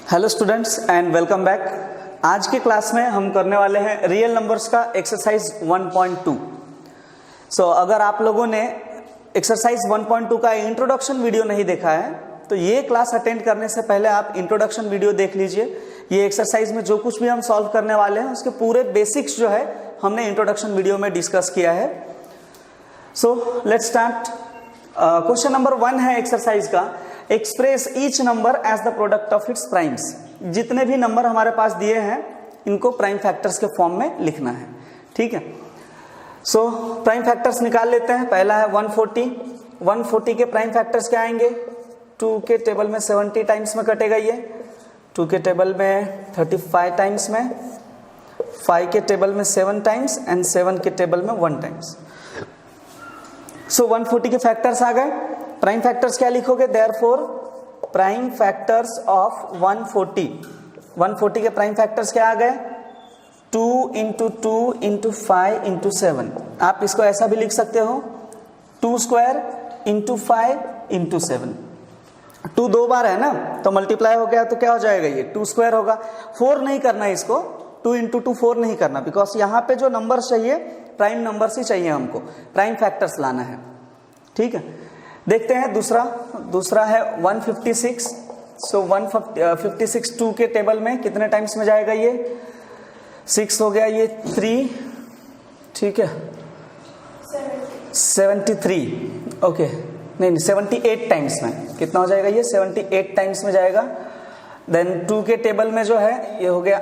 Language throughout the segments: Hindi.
Hello students and welcome back. आज के क्लास में हम करने वाले हैं रियल नंबर्स का एक्सरसाइज 1.2। अगर आप लोगों ने एक्सरसाइज 1.2 का इंट्रोडक्शन वीडियो नहीं देखा है तो ये क्लास अटेंड करने से पहले आप इंट्रोडक्शन वीडियो देख लीजिए। ये एक्सरसाइज में जो कुछ भी हम सॉल्व करने वाले हैं उसके पूरे बेसिक्स जो है हमने इंट्रोडक्शन वीडियो में डिस्कस किया है। So let's start. Question number 1 है एक्सरसाइज का, express each number as the product of its primes. जितने भी नंबर हमारे पास दिए हैं इनको प्राइम फैक्टर्स के फॉर्म में लिखना है। ठीक है, सो प्राइम फैक्टर्स निकाल लेते हैं। पहला है 140। 140 के प्राइम फैक्टर्स क्या आएंगे? 2 के टेबल में 70 टाइम्स में कटेगा, ये 2 के टेबल में 35 टाइम्स में, 5 के टेबल में 7 टाइम्स एंड 7 के टेबल में 1 टाइम्स। सो 140 के फैक्टर्स आ गए। प्राइम फैक्टर्स क्या लिखोगे? Therefore prime factors of 140। 140 के प्राइम फैक्टर्स क्या आ गए? 2 इंटू 2 इंटू 5 इंटू 7। आप इसको ऐसा भी लिख सकते हो 2 स्क्वायर इंटू 5 इंटू 7। 2 दो बार है ना तो मल्टीप्लाई हो गया तो क्या हो जाएगा? ये 2 स्क्वायर होगा। 4 नहीं करना है इसको, 2 इंटू 2 4 नहीं करना, बिकॉज यहाँ पे जो नंबर चाहिए प्राइम नंबर्स ही चाहिए, हमको प्राइम फैक्टर्स लाना है। ठीक है, देखते हैं दूसरा है 156। सो 156 2 के टेबल में कितने टाइम्स में जाएगा? ये 6 हो गया, ये 3, ठीक है 73, ओके नहीं 78 टाइम्स में कितना हो जाएगा? ये 78 टाइम्स में जाएगा। देन 2 के टेबल में जो है ये हो गया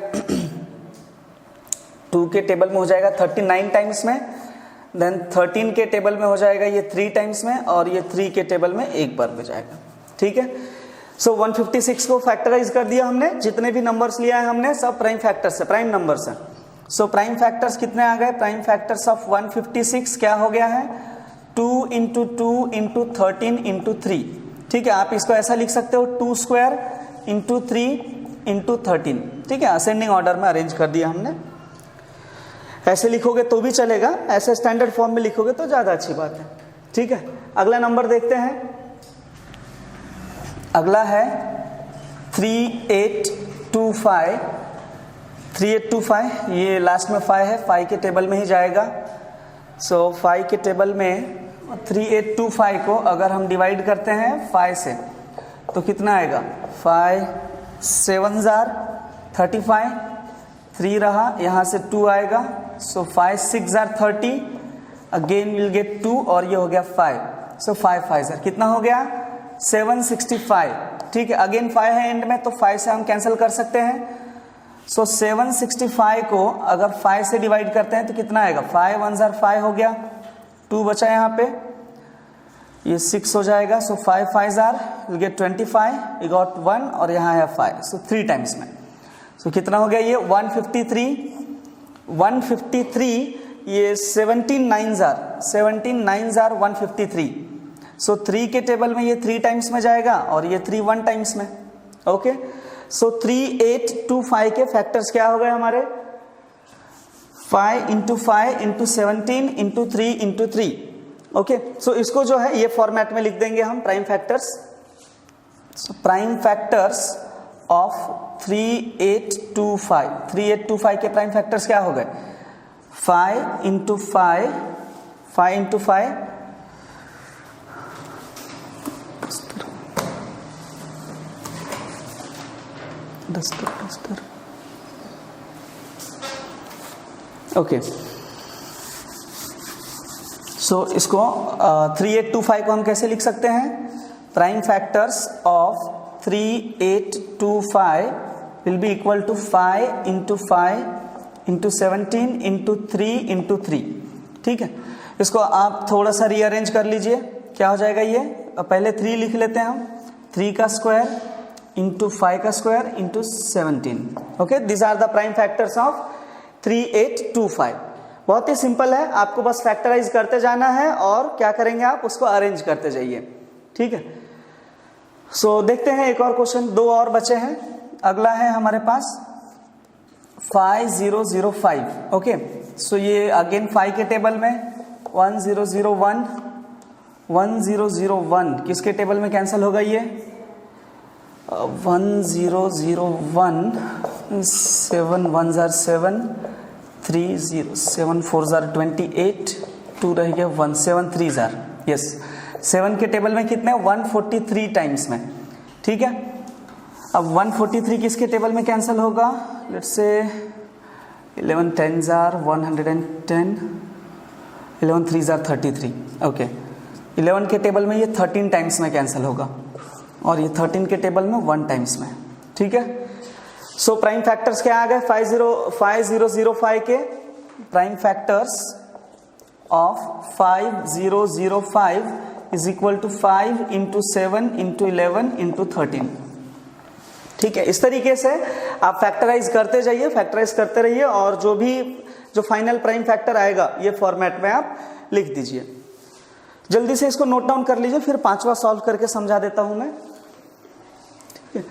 2 के टेबल में हो जाएगा 39 टाइम्स में। देन 13 के टेबल में हो जाएगा ये 3 टाइम्स में, और ये 3 के टेबल में एक बार में जाएगा। ठीक है, सो 156 को फैक्टराइज कर दिया हमने। जितने भी नंबर्स लिया है हमने सब प्राइम फैक्टर्स है, प्राइम नंबर्स है। सो प्राइम फैक्टर्स कितने आ गए? प्राइम फैक्टर्स ऑफ 156 क्या हो गया है? 2 इंटू 2 इंटू 13 इंटू 3। ठीक है, आप इसको ऐसा लिख सकते हो 2 स्क्वायर इंटू 3 इंटू 13। ठीक है, असेंडिंग ऑर्डर में अरेंज कर दिया हमने। ऐसे लिखोगे तो भी चलेगा, ऐसे स्टैंडर्ड फॉर्म में लिखोगे तो ज्यादा अच्छी बात है। ठीक है, अगला नंबर देखते हैं। अगला है 3825। 3825 ये लास्ट में 5 है, 5 के टेबल में ही जाएगा। सो 5 के टेबल में 3825 को अगर हम डिवाइड करते हैं 5 से तो कितना आएगा? 5 7 जार 35, 3 रहा, यहाँ से 2 आएगा। सो 5 6 जार 30, अगेन विल गेट 2, और ये हो गया 5। सो 5 5 जार कितना हो गया? 765। ठीक है, अगेन 5 है एंड में तो 5 से हम कैंसिल कर सकते हैं। सो 765 को अगर 5 से डिवाइड करते हैं तो कितना आएगा? 5 1 जार 5 हो गया, 2 बचा यहाँ पे, ये 6 हो जाएगा। सो 5 5 जार विल गेट 25, वी गॉट 1, और यहाँ है 5। सो 3 टाइम्स में। सो कितना हो गया? ये 153 ये 17 9 जार 153। सो 3 के टेबल में ये 3 टाइम्स में जाएगा और ये 3 1 टाइम्स में। ओके, सो 3825 के फैक्टर्स क्या हो गए हमारे? 5 into 5 into 17 into 3 into 3। Okay, so इसको जो है ये फॉर्मेट में लिख देंगे हम prime factors. Prime factors of 3825। 3825 के प्राइम फैक्टर्स क्या हो गए? 5 इंटू 5 इंटू 5 डस्टर। ओके, सो इसको 3825 को हम कैसे लिख सकते हैं? Prime factors of 3825 will be equal to 5 into 5 into 17 into 3 into 3। ठीक है, इसको आप थोड़ा सा रीअरेंज कर लीजिए। क्या हो जाएगा? ये पहले 3 लिख लेते हैं हम, 3 का स्क्वायर इंटू 5 का square into 17। Okay, this are the prime factors of 3825। बहुत ही सिंपल है, आपको बस फैक्टराइज करते जाना है और क्या करेंगे आप उसको अरेंज करते जाइए। ठीक है, सो देखते हैं एक और क्वेश्चन, 2 और बचे हैं। अगला है हमारे पास 5005। ओके, सो ये अगेन 5 के टेबल में 1001 1001 किसके टेबल में कैंसिल होगा? ये 1001, 7 1s are 7, 3 0, 7 4s are 28, 2 रह गया 1, 7 3s are, यस 7 के टेबल में कितने 143 टाइम्स में, ठीक है। अब 143 किसके टेबल में कैंसिल होगा, let's say 11 10s are 110, 11 3s are 33, okay 11 के टेबल में ये 13 टाइम्स में कैंसिल होगा और ये 13 के टेबल में 1 टाइम्स में, ठीक है। सो प्राइम फैक्टर्स क्या आ गए 5005 के prime factors of 5005 is equal to 5 into 7 into 11 into 13, ठीक है। इस तरीके से आप फैक्टराइज करते जाइए, फैक्टराइज करते रहिए और जो फाइनल प्राइम फैक्टर आएगा ये फॉर्मेट में आप लिख दीजिए। जल्दी से इसको नोट डाउन कर लीजिए, फिर पांचवा सॉल्व करके समझा देता हूं मैं, ठीक है।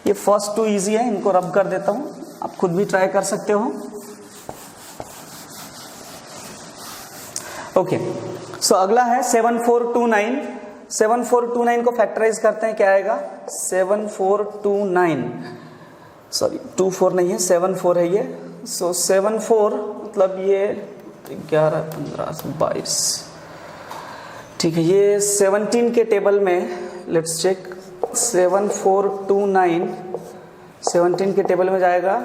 ये फर्स्ट 2 इजी है, इनको रब कर देता हूं, आप खुद भी ट्राई कर सकते हो। ओके सो अगला है 7429, 7429 को फैक्टराइज करते हैं, क्या आएगा 7429, सॉरी 24 नहीं है 74 है ये, सो 74 मतलब ये 11 15 22, ठीक है। ये 17 के टेबल में लेट्स चेक 7429 17 के टेबल में जाएगा,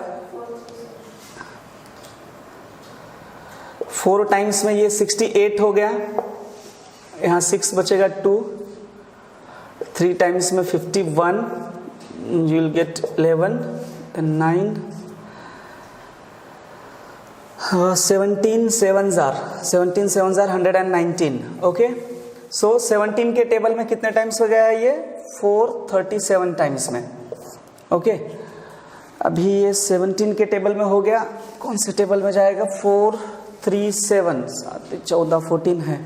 4 टाइम्स में ये 68 हो गया, यहाँ 6 बचेगा 2, 3 टाइम्स में 51, you will get 11 and 9, 17 7s are 119, okay. So 17 के टेबल में कितने टाइम्स हो गया है ये 437 टाइम्स में, ओके। अभी ये 17 के टेबल में हो गया, कौन से टेबल में जाएगा 437, 7 14 14 है,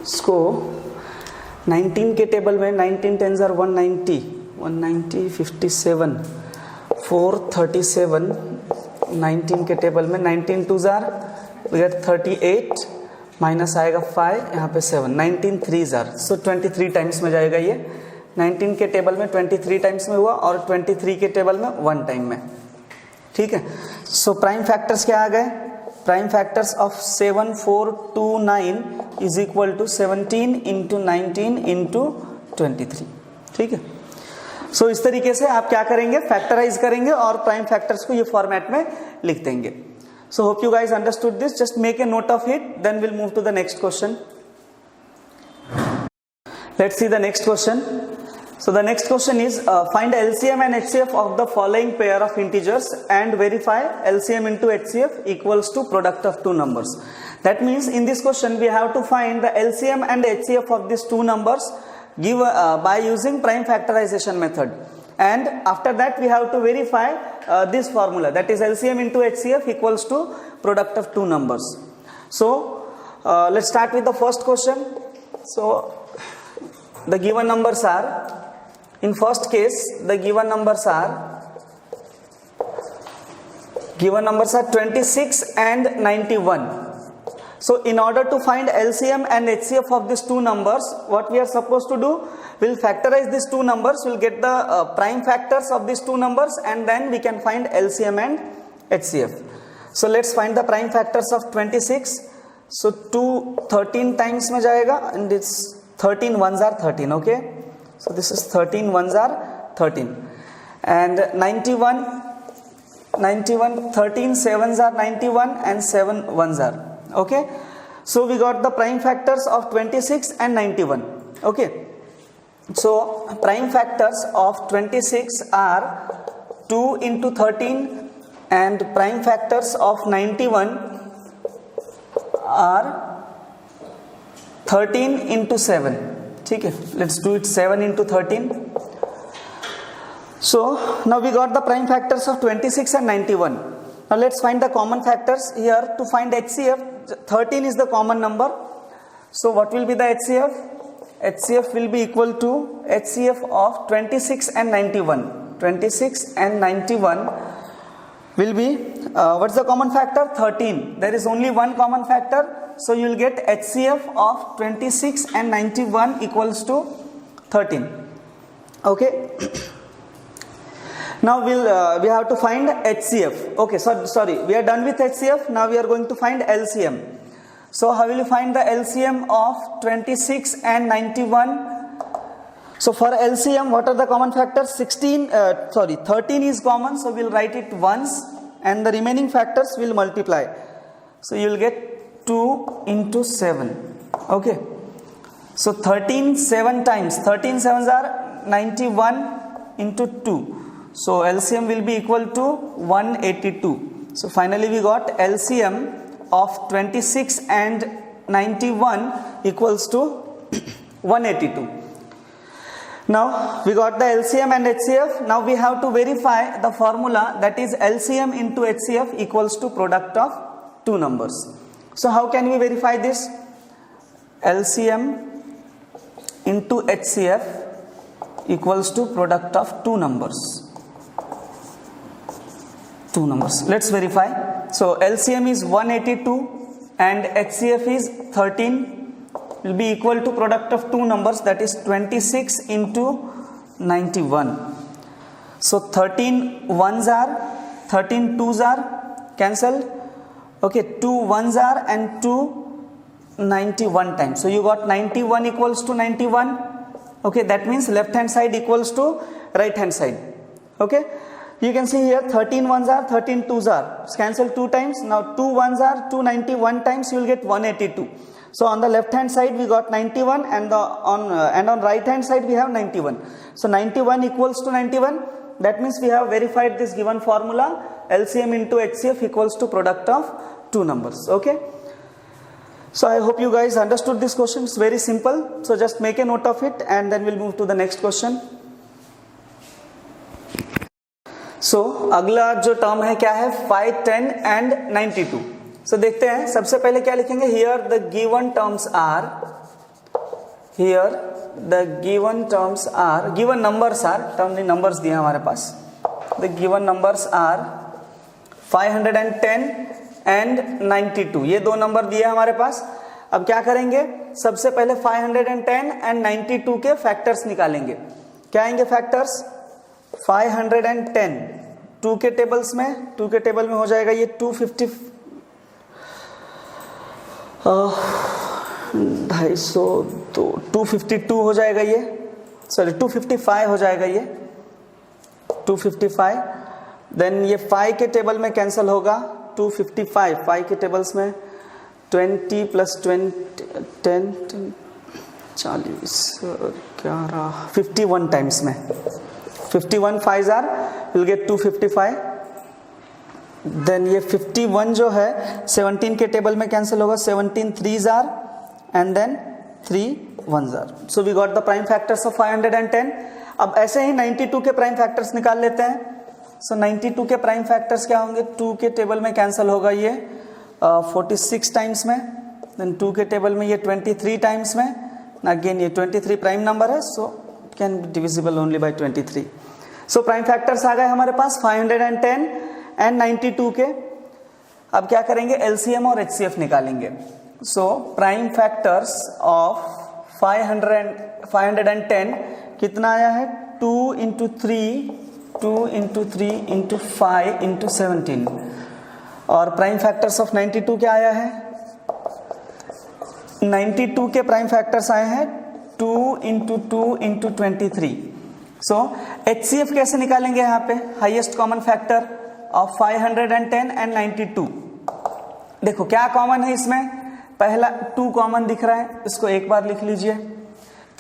इसको 19 के टेबल में 19 10s are 190 57, 437 19 के टेबल में 19 2s are 38 माइनस आएगा 5, यहाँ पे 7, 19 3s are, सो 23 टाइम्स में जाएगा ये, 19 के टेबल में 23 टाइम्स में हुआ और 23 के टेबल में 1 टाइम में, ठीक है। सो प्राइम फैक्टर्स क्या आ गए, prime factors of 7429 is equal to 17 into 19 into 23, ठीक है। सो इस तरीके से आप क्या करेंगे फैक्टराइज करेंगे और प्राइम फैक्टर्स को ये फॉर्मेट में लिख देंगे। So hope you guys understood this. Just make a note of it. Then we'll move to the next question. Let's see the next question. So the next question is find LCM and HCF of the following pair of integers and verify LCM into HCF equals to product of two numbers. That means in this question we have to find the LCM and HCF of these two numbers by using prime factorization method. And after that we have to verify this formula, that is LCM into HCF equals to product of two numbers. So let's start with the first question. So the given numbers are, in first case the given numbers are 26 and 91. So in order to find LCM and HCF of these two numbers, what we are supposed to do, we'll factorize these two numbers, we'll get the prime factors of these two numbers and then we can find LCM and HCF. So let's find the prime factors of 26. So 2 13 times में जाएगा and it's 13 1s are 13, okay. So this is 13 1s are 13 and 91 13 7s are 91 and 7 1s are, okay. So we got the prime factors of 26 and 91, okay. So prime factors of 26 are 2 into 13 and prime factors of 91 are 13 into 7, ठीक है। Let's do it 7 into 13. So now we got the prime factors of 26 and 91. Now let's find the common factors here. To find HCF, 13 is the common number. So what will be the HCF? HCF will be equal to HCF of 26 and 91. 26 and 91 will be, what's the common factor? 13. There is only one common factor. So you will get HCF of 26 and 91 equals to 13. Okay. Now we have to find HCF. Okay, sorry, we are done with HCF. Now we are going to find LCM. So how will you find the LCM of 26 and 91? So for LCM, what are the common factors? 13 is common, so we'll write it once and the remaining factors will multiply. So you will get 2 into 7. Okay. So 13 7 times. 13 sevens are 91 into 2. So LCM will be equal to 182. So finally we got LCM of 26 and 91 equals to 182. Now we got the LCM and HCF. Now we have to verify the formula, that is LCM into HCF equals to product of two numbers. So how can we verify this? LCM into HCF equals to product of two numbers. Let's verify. So LCM is 182 and HCF is 13, will be equal to product of two numbers, that is 26 into 91. So 13 ones are, 13 twos are cancelled. Okay, 2 ones are and 2 91 times. So you got 91 equals to 91. Okay, that means left hand side equals to right hand side. Okay, you can see here 13 ones are, 13 twos are, cancel 2 times. Now 2 ones are, 291 times, you will get 182. So on the left hand side we got 91 and on right hand side we have 91. So 91 equals to 91. That means we have verified this given formula, LCM into HCF equals to product of two numbers. Okay. So I hope you guys understood this question. It's very simple. So just make a note of it and then we'll move to the next question. So अगला जो टर्म है क्या है? 5, 10 and 92. So देखते हैं, सबसे पहले क्या लिखेंगे? Here the given terms are, given numbers are, term नहीं numbers दिए हमारे पास. The given numbers are 510 and 92. ये दो नंबर दिए हमारे पास. अब क्या करेंगे? सबसे पहले 510 and 92 के फैक्टर्स निकालेंगे. क्या आएंगे फैक्टर्स? 510 2 के टेबल्स में, 2 के टेबल में हो जाएगा ये 252 हो जाएगा ये, सॉरी 255 हो जाएगा ये 255. देन ये 5 के टेबल में कैंसिल होगा 255. 5 के टेबल्स में 20 प्लस 20 10 40 11 51 टाइम्स में 51 5s are will get 255. Then ये 51 जो है 17 के टेबल में कैंसिल होगा, 17 3s are and then 3 1s are. So we got the prime factors of 510. अब ऐसे ही 92 के प्राइम फैक्टर्स निकाल लेते हैं. So 92 के प्राइम फैक्टर्स क्या होंगे? 2 के टेबल में कैंसिल होगा ये 46 टाइम्स में, देन 2 के टेबल में ये 23 टाइम्स में. अगेन ये 23 प्राइम नंबर है, so can be divisible only by 23. So prime factors आ गए हमारे पास 510 एंड 92 के. अब क्या करेंगे? एलसीएम और एचसीएफ निकालेंगे. सो प्राइम फैक्टर्स ऑफ 510 कितना आया है? 2 इंटू 3 इंटू 5 इंटू 17. और प्राइम फैक्टर्स ऑफ 92 क्या आया है? 92 के प्राइम फैक्टर्स आए हैं 2 इंटू 23. सो HCF कैसे निकालेंगे? यहाँ पे highest common factor of 510 and 92. देखो क्या कॉमन है इसमें? पहला 2 कॉमन दिख रहा है, इसको एक बार लिख लीजिए.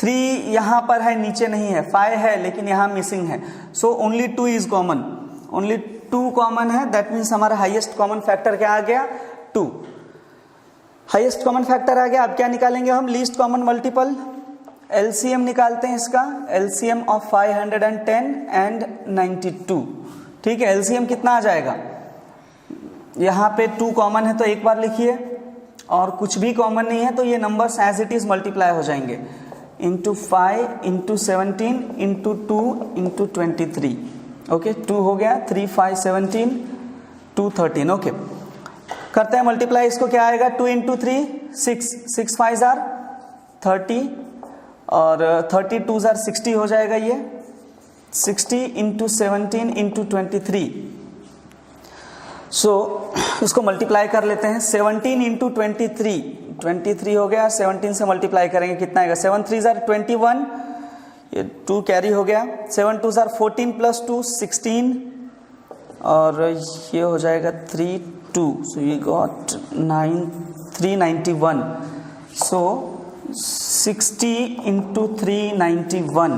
3 यहाँ पर है, नीचे नहीं है. 5 है लेकिन यहाँ मिसिंग है, so only 2 is common. Only 2 common है, दैट मीन्स हमारा हाईएस्ट कॉमन फैक्टर क्या आ गया? 2. हाईएस्ट कॉमन फैक्टर आ गया. अब क्या निकालेंगे हम? Least common multiple. एलसीएम निकालते हैं इसका. LCM of 510 and 92. ठीक है, एलसीएम कितना आ जाएगा? यहाँ पे 2 कॉमन है तो एक बार लिखिए, और कुछ भी कॉमन नहीं है तो ये numbers as it is multiply हो जाएंगे. Into 5 into 17 into 2 into 23. Okay, 2 हो गया, 3 5 17 2 13. ओके, करते हैं मल्टीप्लाई. इसको क्या आएगा? 2 इंटू 3 6 5 आर 30 और 32 आर 60 हो जाएगा ये. 60 इंटू 17 इंटू 23। सो इसको मल्टीप्लाई कर लेते हैं। 17 इंटू 23 हो गया, 17 से मल्टीप्लाई करेंगे कितना आएगा, 7 3 जार 21, ये 2 कैरी हो गया, 7 2 जार 14 प्लस 2 16, और ये हो जाएगा 3 2, सो ये गॉट 391। सो 60 इंटू 391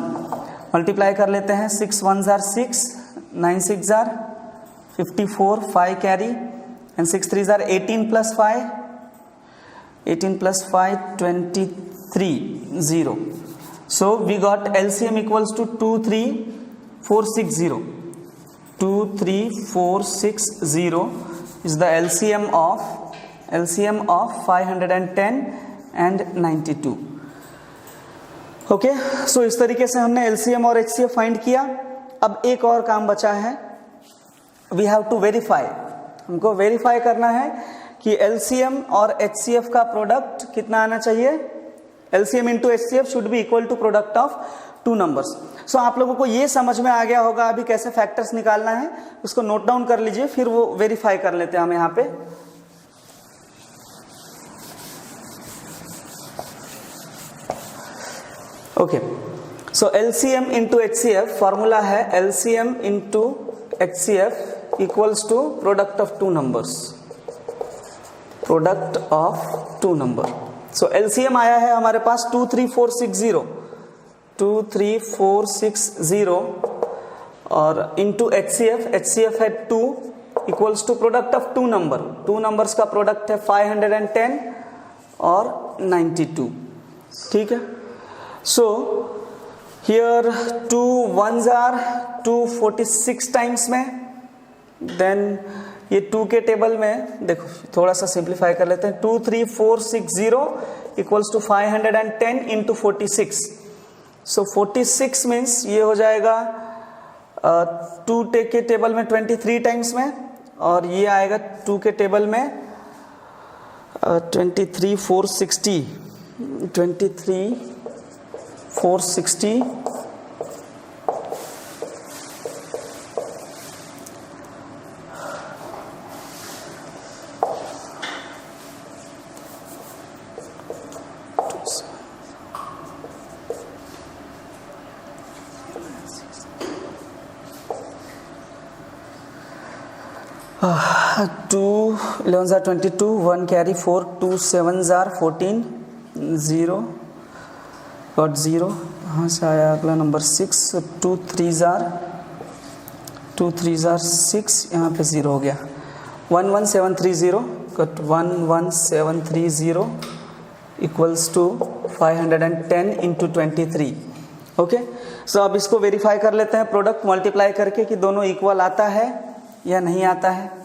मल्टीप्लाई कर लेते हैं। 6 1 jar 6, 9 6 jar 54, 5 carry, and 6 3 jar 18 plus 5, 18 plus 5 23 0। So we got LCM equals to 23460. 23460 is the LCM of 510 and 92. Okay, सो इस तरीके से हमने LCM और HCF फाइंड किया। अब एक और काम बचा है, वी हैव टू वेरीफाई। हमको वेरीफाई करना है कि LCM और HCF का प्रोडक्ट कितना आना चाहिए। LCM into HCF should be equal to product of two numbers. So आप लोगों को ये समझ में आ गया होगा अभी कैसे फैक्टर्स निकालना है, उसको नोट डाउन कर लीजिए, फिर वो वेरीफाई कर लेते हैं हम यहाँ पे। Okay, so LCM into HCF formula है LCM into HCF equals to product of two numbers, product of two number. So LCM आया है हमारे पास 23460 और इंटू HCF है 2 equals to product of two number. Two numbers का प्रोडक्ट है 510 और 92। ठीक है, so here 2 1s are 246 times में, देन ये 2 के टेबल में देखो थोड़ा सा सिंप्लीफाई कर लेते हैं। 23460 equals to 510 into 46। So 46 means ये हो जाएगा 2 के टेबल में 23 टाइम्स में, और ये आएगा 2 के टेबल में 23460 2 11s are 22, 1 carry 4, 2 7s are 14, 0 got 0। यहाँ से आया अगला नंबर 6, 2 3s are 6, यहाँ पे 0 हो गया। 11730 got 11730 equals to 510 into 23। Okay, so अब इसको वेरीफाई कर लेते हैं प्रोडक्ट मल्टीप्लाई करके कि दोनों इक्वल आता है या नहीं आता है।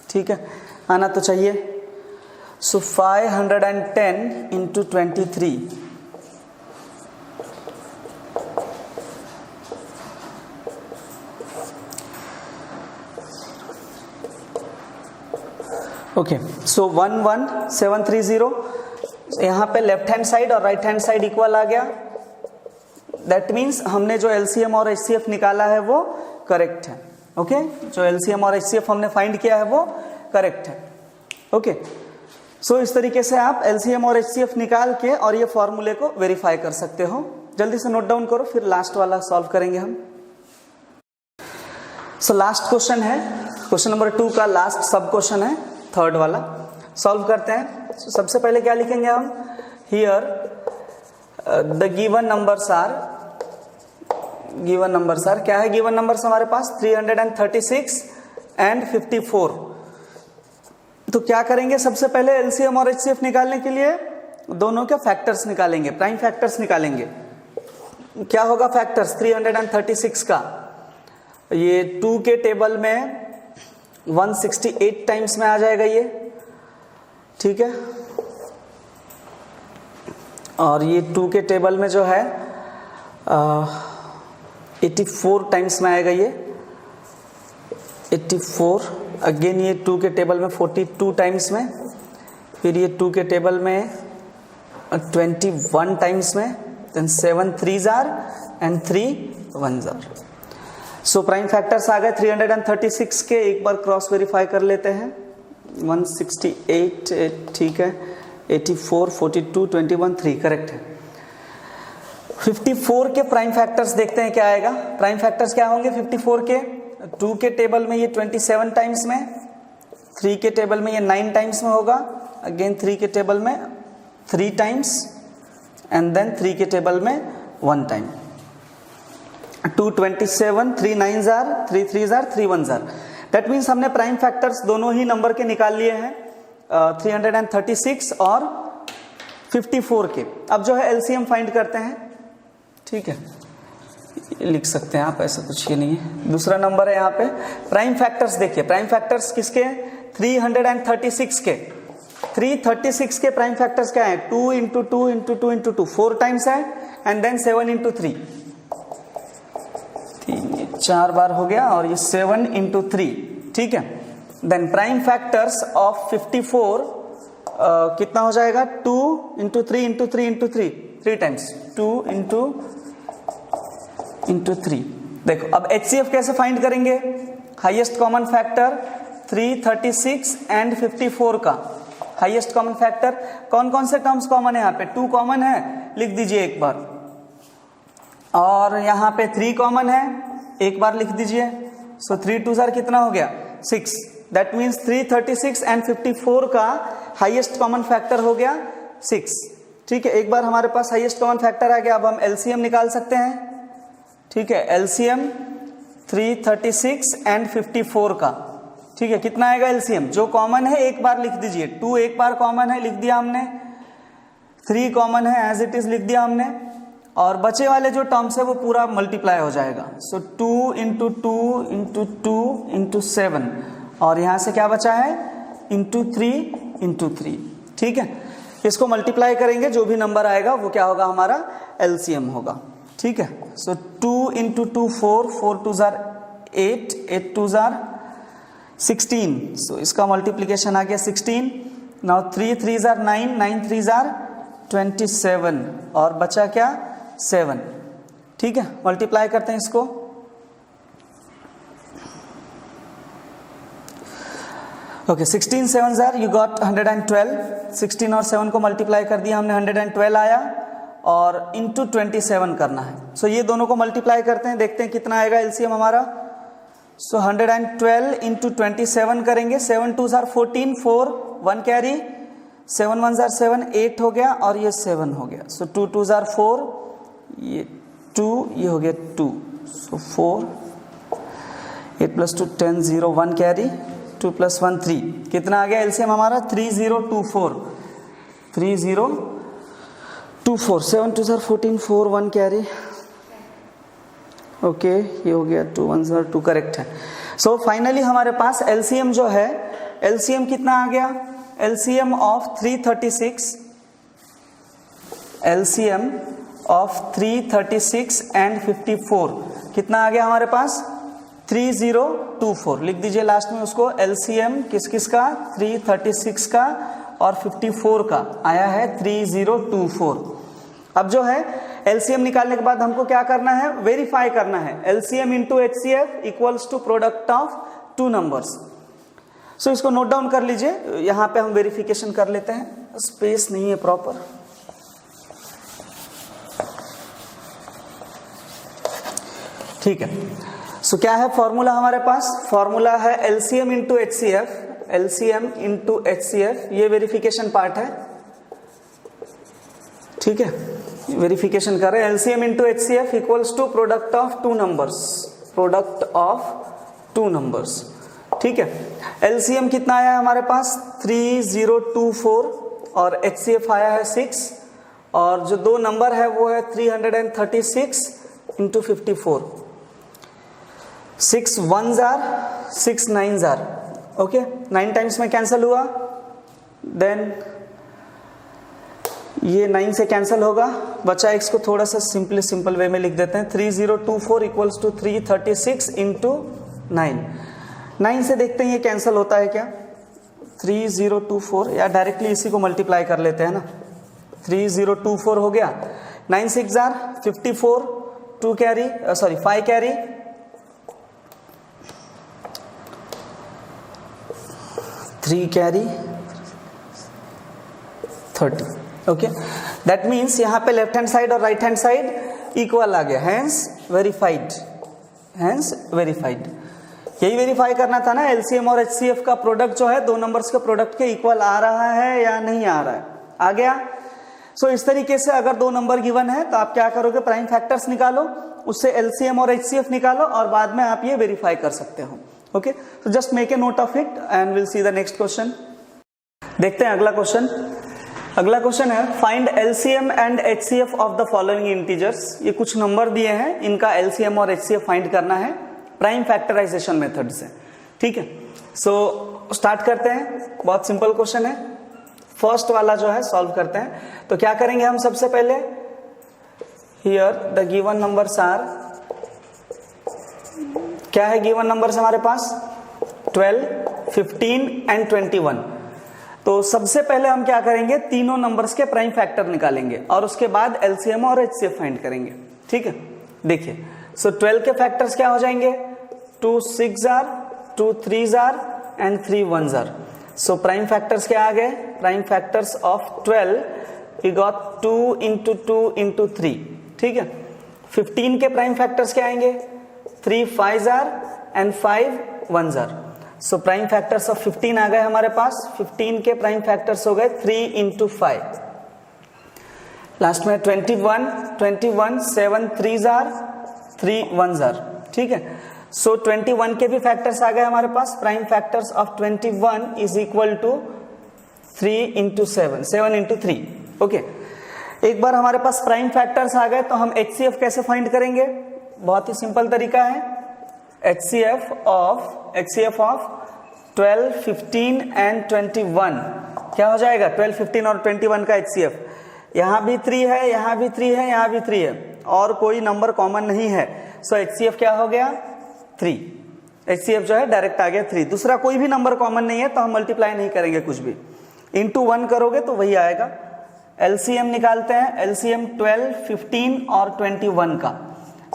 ठीक है, आना तो चाहिए। सो 510 इंटू 23, ओके, सो 11730 यहाँ पे लेफ्ट हैंड साइड और राइट हैंड साइड इक्वल आ गया। दैट मीन्स हमने जो LCM और HCF निकाला है वो करेक्ट है। ओके, जो LCM और HCF हमने फाइंड किया है वो करेक्ट है। ओके, सो इस तरीके से आप LCM और HCF निकाल के और ये फॉर्मूले को वेरीफाई कर सकते हो। जल्दी से नोट डाउन करो, फिर लास्ट वाला सॉल्व करेंगे हम। सो लास्ट क्वेश्चन है, क्वेश्चन नंबर 2 का लास्ट सब क्वेश्चन है, थर्ड वाला। सॉल्व करते हैं। सबसे पहले क्या लिखेंगे हम, here the given numbers are, क्या है गिवन नंबर्स हमारे पास 336 एंड 54। तो क्या करेंगे, सबसे पहले LCM और HCF निकालने के लिए दोनों के फैक्टर्स निकालेंगे, प्राइम फैक्टर्स निकालेंगे। क्या होगा फैक्टर्स 336 का, ये 2 के टेबल में 168 टाइम्स में आ जाएगा ये। ठीक है, और ये 2 के टेबल में जो है 84 टाइम्स में आएगा ये 84। अगेन ये 2 के टेबल में 42 टाइम्स में, फिर ये 2 के टेबल में 21 टाइम्स में, then 7 3s are and 3 1s are। So prime factors आ गए 336 के, एक बार क्रॉस वेरीफाई कर लेते हैं। 168 ठीक है, 84 42 21 3 करेक्ट है। 54 के प्राइम फैक्टर्स देखते हैं क्या आएगा। प्राइम फैक्टर्स क्या होंगे 54 के? 2 के टेबल में ये 27 टाइम्स में, 3 के टेबल में ये 9 टाइम्स में होगा, अगेन 3 के टेबल में 3 टाइम्स एंड देन 3 के टेबल में 1 time. 227, 3 9s are, 3 3s are, 3 1s are। That means हमने प्राइम फैक्टर्स दोनों ही नंबर के निकाल लिए हैं, 336 और 54 के। अब जो है एलसीएम फाइंड करते हैं, ठीक है, लिख सकते हैं आप, ऐसा कुछ ये नहीं है। दूसरा नंबर है यहाँ पे प्राइम फैक्टर्स। देखिए प्राइम फैक्टर्स किसके? 336 के। 336 के प्राइम फैक्टर्स क्या है? 2 इंटू 2 इंटू 2 इंटू 2, 4 टाइम्स है, एंड देन 7 इंटू 3, 4 बार हो गया, और ये 7 इंटू 3, ठीक है। देन प्राइम फैक्टर्स ऑफ 54 कितना हो जाएगा? 2 into 3 into 3 into 3, 3 times, 2 into 3। देखो अब HCF कैसे फाइंड करेंगे? हाईएस्ट कॉमन फैक्टर 336 एंड 54 का हाईएस्ट कॉमन फैक्टर। कौन कौन से टर्म्स कॉमन है? यहाँ पे 2 कॉमन है, लिख दीजिए एक बार, और यहाँ पे 3 कॉमन है, एक बार लिख दीजिए। सो 3 2 जार कितना हो गया? 6। दैट मीन्स 336 एंड 54 का हाईएस्ट कॉमन फैक्टर हो गया 6, ठीक है। एक बार हमारे पास हाईएस्ट कॉमन फैक्टर आ गया, अब हम एलसीएम निकाल सकते हैं, ठीक है। एलसीएम 336 एंड 54 का, ठीक है, कितना आएगा एलसीएम? जो कॉमन है एक बार लिख दीजिए, 2 एक बार कॉमन है, लिख दिया हमने, 3 कॉमन है, एज इट इज लिख दिया हमने, और बचे वाले जो टर्म्स है वो पूरा मल्टीप्लाई हो जाएगा। सो 2 इंटू 2 इंटू 2 इंटू 7, और यहां से क्या बचा है? इंटू 3, ठीक है। इसको मल्टीप्लाई करेंगे, जो भी नंबर आएगा वो क्या होगा? हमारा एलसीएम होगा, ठीक है। सो 2 इंटू 2 4, 4 2 जार 8, 8 2 जार 16, सो इसका मल्टीप्लीकेशन आ गया 16। नाउ 3 3 जार 9, 9 3 जार 27, और बचा क्या? 7, ठीक है। मल्टीप्लाई करते हैं इसको, ओके 16 7 जार यू गॉट 112। 16 और 7 को मल्टीप्लाई कर दिया हमने, 112 आया, और इंटू 27 करना है। सो ये दोनों को मल्टीप्लाई करते हैं, देखते हैं कितना आएगा एलसीएम हमारा। सो 112 इंटू 27 करेंगे, 7 2 जार 14, 4 1 कैरी, 7 1 जार 7, 8 हो गया, और ये 7 हो गया। सो 2 2 जार 4, ये 2, ये हो गया 2, सो 4, 8 प्लस 2 10, 0 1 कैरी, 2 प्लस 1 3, कितना आ गया एलसीएम हमारा? 3024, 3024, 7 2 जार 14, 4 1 कैरी, ओके, ये हो गया 2 1 जार 2, करेक्ट है। सो फाइनली हमारे पास एलसीएम जो है, एलसीएम कितना आ गया? LCM of 336, LCM of 336 and 54 कितना आ गया हमारे पास? 3024। लिख दीजिए लास्ट में उसको, एलसीएम किस किस का? 336 का और 54 का आया है 3024। अब जो है एलसीएम निकालने के बाद हमको क्या करना है? वेरीफाई करना है। LCM into HCF equals to product of 2 numbers. So इसको नोट डाउन कर लीजिए, यहां पे हम वेरिफिकेशन कर लेते हैं, स्पेस नहीं है प्रॉपर। ठीक है, सो क्या है फॉर्मूला हमारे पास? फॉर्मूला है LCM into HCF, LCM into HCF, ये वेरिफिकेशन पार्ट है, ठीक है, वेरिफिकेशन कर रहे हैं। LCM into HCF equals to product of 2 numbers, product of 2 numbers, ठीक है। एलसीएम कितना आया हमारे पास? 3024 और एचसीएफ आया है 6, और जो 2 नंबर है वो है 336 into 54, 6 1 jar 6 9 jar, okay, 9 times में कैंसिल हुआ, देन ये 9 से कैंसिल होगा, बचा x को थोड़ा सा सिंपल वे में लिख देते हैं। 3024 इक्वल्स टू 336 इंटू 9, 9 से देखते हैं ये कैंसिल होता है क्या? 3024, या डायरेक्टली इसी को मल्टीप्लाई कर लेते हैं ना, 3024 हो गया, 9 6 jar 54, 2 carry, sorry 5 carry, 3 carry 30। Okay, that means यहाँ पे लेफ्ट हैंड साइड और राइट हैंड साइड इक्वल आ गया, हैंस वेरीफाइड, हैंस वेरीफाइड। यही वेरीफाई करना था ना, एलसीएम और एचसीएफ का प्रोडक्ट जो है दो नंबर्स के प्रोडक्ट के इक्वल आ रहा है या नहीं आ रहा है, आ गया। सो इस तरीके से अगर दो नंबर गिवन है तो आप क्या करोगे, प्राइम फैक्टर्स निकालो, उससे एलसीएम और एचसीएफ निकालो और बाद में आप ये वेरीफाई कर सकते हो। Okay, so just make a note of it and will see the next question. देखते हैं अगला क्वेश्चन। अगला क्वेश्चन है find LCM and HCF of the following integers. ये कुछ नंबर दिए हैं, इनका एलसीएम और एचसीएफ फाइंड करना है प्राइम फैक्टराइजेशन मेथड से। ठीक है, सो स्टार्ट करते हैं। बहुत सिंपल क्वेश्चन है, फर्स्ट वाला जो है सॉल्व करते हैं। तो क्या करेंगे हम सबसे पहले, here the given numbers are, क्या है गिवन नंबर्स हमारे पास 12, 15 एंड 21। तो सबसे पहले हम क्या करेंगे, तीनों नंबर्स के प्राइम फैक्टर निकालेंगे और उसके बाद एलसीएम और एचसीएफ फाइंड करेंगे। ठीक है, देखिए, सो 12 के फैक्टर्स क्या हो जाएंगे, 2 6 जार, 2 3 जार एंड 3 1 जार। सो प्राइम फैक्टर्स क्या आ गए, prime factors of 12 we got 2 into 2 into 3। ठीक है, 15 के प्राइम फैक्टर्स क्या आएंगे, 3 5 जार एंड 5 1 जार। सो प्राइम फैक्टर्स ऑफ 15 आ गए हमारे पास, 15 के प्राइम फैक्टर्स हो गए 3 into 5। लास्ट में 21 7 3 जार 3 1 जार। ठीक है, सो 21 के भी फैक्टर्स आ गए हमारे पास, prime factors of 21 is equal to 3 into 7, 7 into 3। Okay, एक बार हमारे पास प्राइम फैक्टर्स आ गए तो हम एचसीएफ कैसे फाइंड करेंगे, बहुत ही सिंपल तरीका है। एचसीएफ ऑफ 12, 15 एंड 21 क्या हो जाएगा, 12, 15 और 21 का एचसीएफ। यहां भी 3 है, यहां भी 3 है, यहां भी 3 है और कोई नंबर कॉमन नहीं है। सो एचसीएफ क्या हो गया 3, एचसीएफ जो है डायरेक्ट आ गया 3। दूसरा कोई भी नंबर कॉमन नहीं है तो हम मल्टीप्लाई नहीं करेंगे कुछ भी, इंटू 1 करोगे तो वही आएगा। एलसीएम निकालते हैं, एलसीएम 12, 15 और 21 का।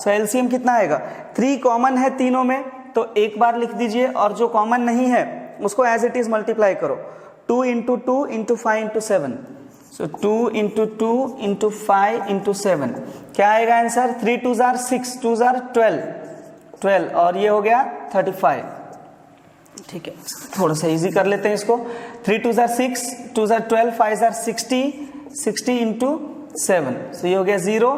सो एलसीएम कितना आएगा, 3 कॉमन है तीनों में तो एक बार लिख दीजिए और जो कॉमन नहीं है उसको एज इट इज मल्टीप्लाई करो, 2 into 2 into 5 into 7। सो 2 into 2 into 5 into 7 क्या आएगा आंसर, 3 2 जार 6, 2 जार 12 और ये हो गया 35। ठीक है, थोड़ा सा इजी कर लेते हैं इसको, 3 2 जार 6, 2 जार 12, 5 जार 60 into 7। सो ये हो गया 0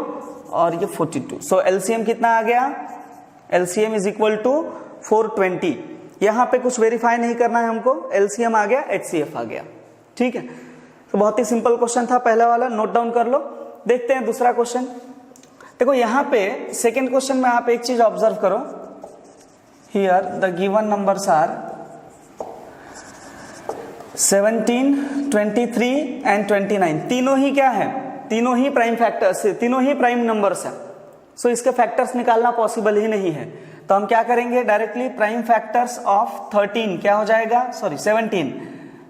और ये 42। सो एलसीएम कितना आ गया, एलसीएम इज इक्वल टू 420। यहां पे कुछ वेरीफाई नहीं करना है हमको, एलसीएम आ गया, एचसीएफ आ गया। ठीक है, तो बहुत ही सिंपल क्वेश्चन था पहला वाला, नोट डाउन कर लो। देखते हैं दूसरा क्वेश्चन। देखो यहां पे सेकेंड क्वेश्चन में आप एक चीज ऑब्जर्व करो, here the given numbers are 17, 23 and 29। तीनों ही क्या है, तीनों ही प्राइम फैक्टर्स, तीनों ही प्राइम नंबर्स है। सो इसके फैक्टर्स निकालना पॉसिबल ही नहीं है, तो हम क्या करेंगे डायरेक्टली, प्राइम फैक्टर्स ऑफ 13 क्या हो जाएगा, सॉरी 17,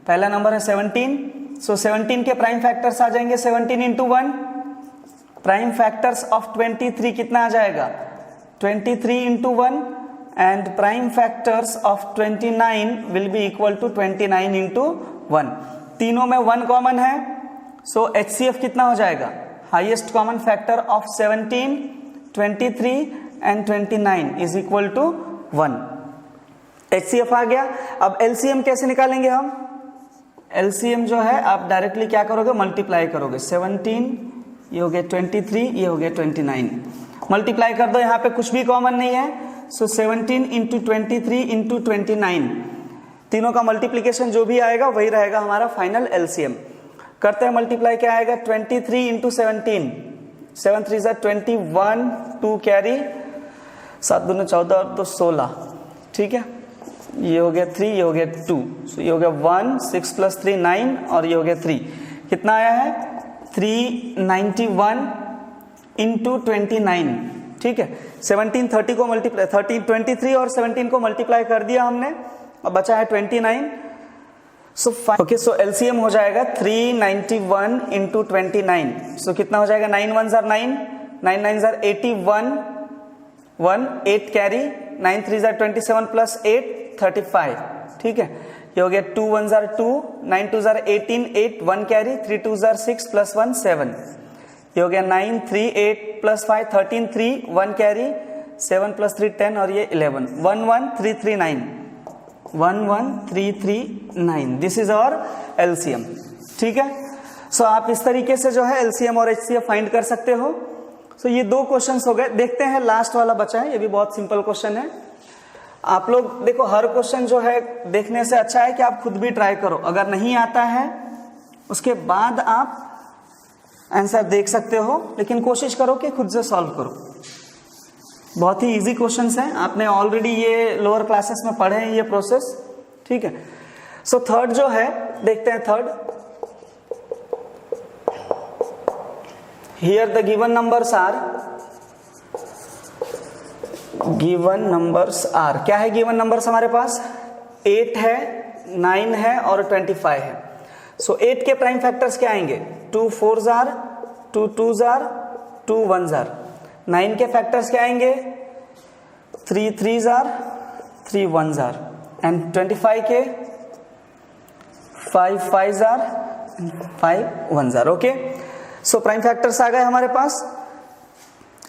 पहला नंबर है 17। सो 17 के प्राइम फैक्टर्स आ जाएंगे 17 into 1। प्राइम फैक्टर्स ऑफ 23 कितना आ जाएगा, 23 into 1 and prime factors of 29 will be equal to 29 into 1। तीनों में 1 कॉमन है, सो एचसीएफ कितना हो जाएगा, highest common factor of 17, 23 and 29 is equal to 1। HCF आ गया। अब एलसीएम कैसे निकालेंगे हम, एलसीएम जो है आप डायरेक्टली क्या करोगे, मल्टीप्लाई करोगे, 17 ये हो गया 23, ये हो गया 29, मल्टीप्लाई कर दो, यहाँ पे कुछ भी कॉमन नहीं है। सो 17 into 23 into 29, तीनों का मल्टीप्लीकेशन जो भी आएगा वही रहेगा हमारा फाइनल एलसीएम। करते हैं मल्टीप्लाई, क्या आएगा 23 into 17, 7 3 21, 2 कैरी, 7 दूनी 14 और 2 16। ठीक है, ये हो गया 3, ये हो गया 2, सो ये हो गया 1, 6 + 3 9 और ये हो गया 3। कितना आया है 391 into 29। ठीक है, 17 30 को मल्टीप्लाई, 23 और 17 को मल्टीप्लाई कर दिया हमने, अब बचा है 29। सो ओके, सो एलसीएम हो जाएगा 391 into 29। सो कितना हो जाएगा, 9 1 जार 9, 9 9 जार 81, 1 8 कैरी, 9 3 जार 27 + 8 35। ठीक है, ये हो गया 2 1 jar 2, 9 2 jar 18, 8 1 carry, 3 2 jar 6 plus 1 7, ये हो गया 9 3 8 प्लस 5 13, 3 1 कैरी, 7 प्लस 3 10 और ये 11, 1 1 3 3 9, 1 1 3 3 9, दिस इज आवर एलसीएम। ठीक है, सो आप इस तरीके से जो है एलसीएम और एचसीएफ फाइंड कर सकते हो। सो ये दो क्वेश्चंस हो गए। देखते हैं लास्ट वाला बचा है, ये भी बहुत सिंपल क्वेश्चन है। आप लोग देखो, हर क्वेश्चन जो है देखने से अच्छा है कि आप खुद भी ट्राई करो। अगर नहीं आता है उसके बाद आप आंसर देख सकते हो, लेकिन कोशिश करो कि खुद से सॉल्व करो। बहुत ही इजी क्वेश्चंस हैं, आपने ऑलरेडी ये लोअर क्लासेस में पढ़े हैं ये प्रोसेस। ठीक है, सो थर्ड जो है देखते हैं। Third, here the given numbers are, given numbers are, क्या है गिवन नंबर्स हमारे पास? 8 है, 9 है और 25 है। सो 8 के प्राइम फैक्टर्स क्या आएंगे? 2 4 जार, 2 2 जार, 2 1 जार। 9 के फैक्टर्स क्या आएंगे? 3 3 जार, 3 1 जार। एंड 25 के 5 5 जार, 5 1 जार। ओके, सो प्राइम फैक्टर्स आ गए हमारे पास।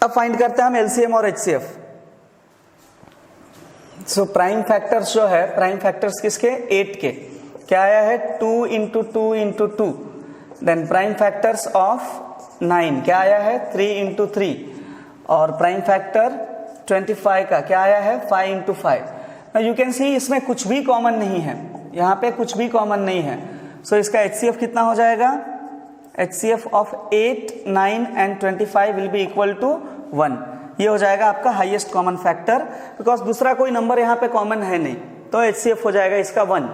अब फाइंड करते हैं हम एलसीएम और एचसीएफ। सो प्राइम फैक्टर्स जो है, प्राइम फैक्टर्स किसके? 8 के। क्या आया है? 2 into 2 into 2। Then prime factors of 9 क्या आया है? 3 इंटू 3। और प्राइम फैक्टर 25 का क्या आया है? 5 इंटू 5। यू कैन सी इसमें कुछ भी कॉमन नहीं है, यहाँ पे कुछ भी कॉमन नहीं है। सो इसका एचसीएफ कितना हो जाएगा? HCF of 8 9 and 25 will be equal to 1। ये हो जाएगा आपका हाईएस्ट कॉमन फैक्टर, बिकॉज दूसरा कोई नंबर यहाँ पे कॉमन है नहीं, तो एचसीएफ हो जाएगा इसका 1।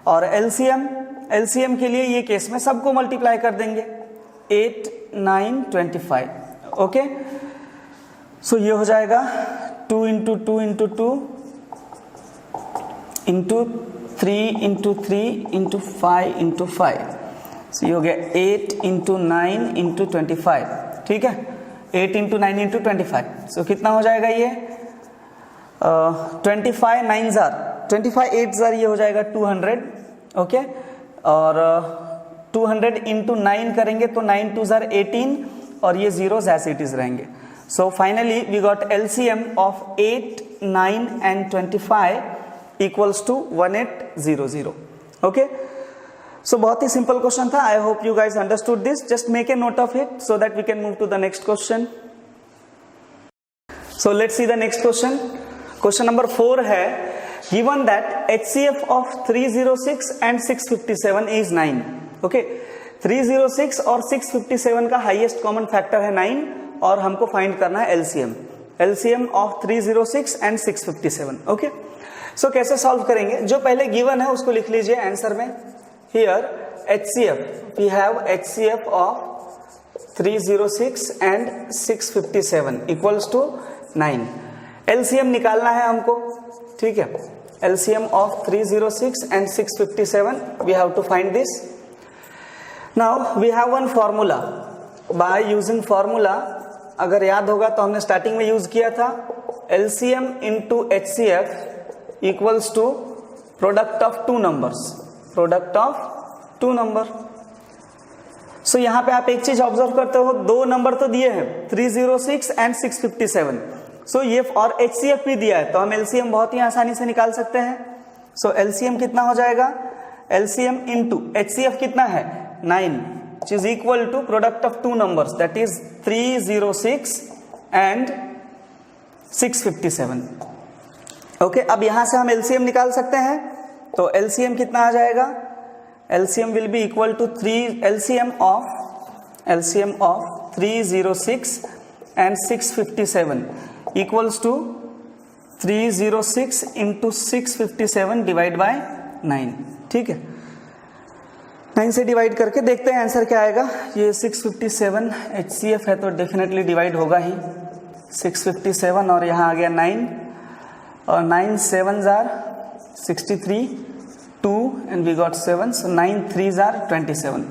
और एलसीएम के लिए ये केस में सबको मल्टीप्लाई कर देंगे, 8 9 25। ओके, सो ये हो जाएगा 2 into 2 into 2 into 3 into 3 into 5 into 5। सो ये हो गया 8 इंटू 9 इंटू 25। ठीक है, 8 इंटू 9 इंटू 25। सो कितना हो जाएगा ये? 25 9 जार, 25 8 जार, ये हो जाएगा 200। ओके, और 200 इंटू 9 करेंगे तो 9 2 जार 18 और ये जीरोस एज इट इज रहेंगे। So finally we got LCM of 8 9 and 25 equals to 1800। Okay, so बहुत ही सिंपल क्वेश्चन था। I hope you guys understood this. Just make a note of it so that we can move to the next question. So let's see the next question. Question number 4 है, given that HCF of 306 and 657 is 9. Okay, 306 और 657 का हाईएस्ट कॉमन फैक्टर है 9 और हमको फाइंड करना है एलसीएम ऑफ 306 एंड 657। ओके, सो कैसे सॉल्व करेंगे? जो पहले गिवन है उसको लिख लीजिए आंसर में। Here HCF, we have HCF of 306 and 657 equals to 9। LCM निकालना है हमको। ठीक है, LCM of 306 and 657, we have to find this. Now we have one formula. By using formula, अगर याद होगा तो हमने स्टार्टिंग में यूज किया था, LCM into HCF equals to product of two numbers. Product of two number. So यहाँ पे आप एक चीज ऑब्जर्व करते हो, दो नंबर तो दिए हैं 306 एंड 657। सो ये और HCF भी दिया है, तो हम LCM बहुत ही आसानी से निकाल सकते हैं। सो LCM कितना हो जाएगा? LCM इंटू HCF कितना है? 9, which is equal to product of two numbers, that is 306 and 657. Okay, अब यहां से हम LCM निकाल सकते हैं, तो LCM कितना आ जाएगा? LCM will be equal to LCM of 306 and 657 equals to 306 into 657 divide by 9। ठीक है, 9 से डिवाइड करके देखते हैं आंसर क्या आएगा। ये 657 HCF है तो डेफिनेटली डिवाइड होगा ही। 657 और यहाँ आ गया 9 और 9 7 जार 63, 2 एंड वी गॉट 7, सो 9 3 जार 27।